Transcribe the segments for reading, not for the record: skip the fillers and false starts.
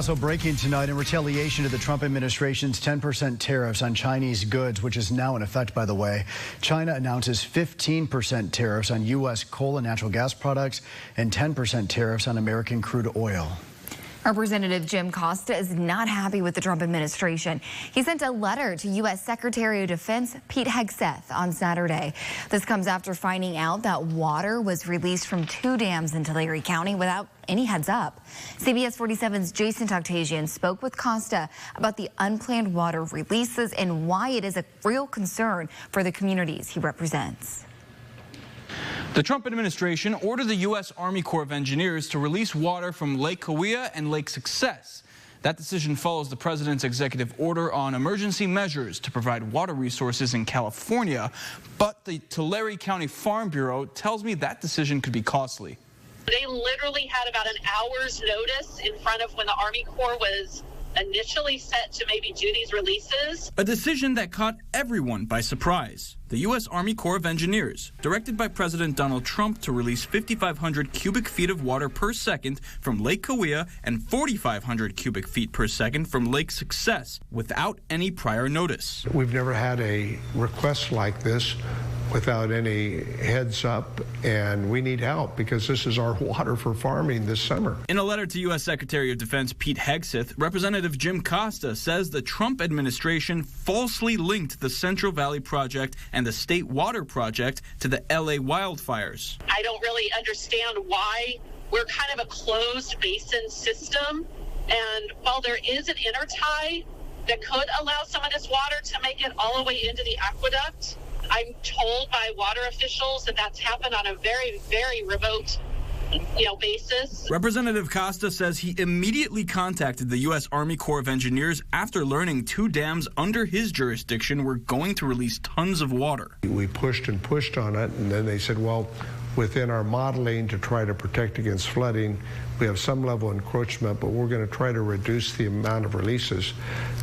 Also breaking tonight in retaliation to the Trump administration's 10% tariffs on Chinese goods, which is now in effect, by the way. China announces 15% tariffs on U.S. coal and natural gas products and 10% tariffs on American crude oil. Representative Jim Costa is not happy with the Trump administration. He sent a letter to U.S. Secretary of Defense Pete Hegseth on Saturday. This comes after finding out that water was released from 2 dams in Tulare County without any heads up. CBS 47's Jason Toctasian spoke with Costa about the unplanned water releases and why it is a real concern for the communities he represents. The Trump administration ordered the U.S. Army Corps of Engineers to release water from Lake Cahuilla and Lake Success. That decision follows the president's executive order on emergency measures to provide water resources in California. But the Tulare County Farm Bureau tells me that decision could be costly. They literally had about an hour's notice in front of when the Army Corps was initially set to maybe do these releases. A decision that caught everyone by surprise. The U.S. Army Corps of Engineers, directed by President Donald Trump to release 5,500 cubic feet of water per second from Lake Cahuilla and 4,500 cubic feet per second from Lake Success without any prior notice. We've never had a request like this without any heads up, and we need help because this is our water for farming this summer. In a letter to U.S. Secretary of Defense Pete Hegseth, Representative Jim Costa says the Trump administration falsely linked the Central Valley Project and the State Water Project to the L.A. wildfires. I don't really understand why we're kind of a closed basin system, and while there is an intertie that could allow some of this water to make it all the way into the aqueduct, I'm told by water officials that that's happened on a very, very remote, basis. Representative Costa says he immediately contacted the U.S. Army Corps of Engineers after learning 2 dams under his jurisdiction were going to release tons of water. We pushed and pushed on it, and then they said, well, within our modeling to try to protect against flooding, we have some level of encroachment, but we're going to try to reduce the amount of releases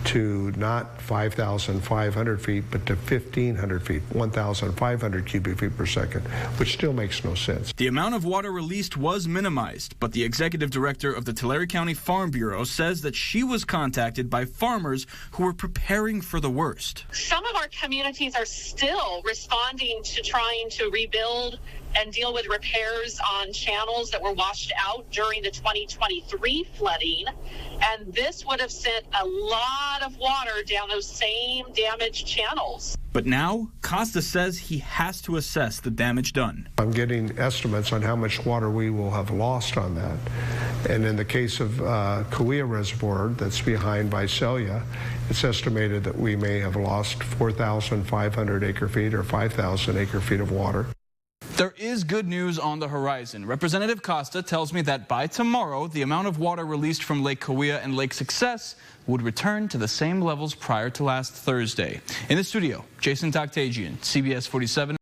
to not 5,500 feet, but to 1,500 feet, 1,500 cubic feet per second, which still makes no sense. The amount of water released was minimized, but the executive director of the Tulare County Farm Bureau says that she was contacted by farmers who were preparing for the worst. Some of our communities are still responding to trying to rebuild and deal with repairs on channels that were washed out during the 2023 flooding. And this would have sent a lot of water down those same damaged channels. But now, Costa says he has to assess the damage done. I'm getting estimates on how much water we will have lost on that. And in the case of Cahuilla Reservoir, that's behind Visalia, it's estimated that we may have lost 4,500 acre feet or 5,000 acre feet of water. There is good news on the horizon. Representative Costa tells me that by tomorrow, the amount of water released from Lake Cahuilla and Lake Success would return to the same levels prior to last Thursday. In the studio, Jason Toctasian, CBS 47.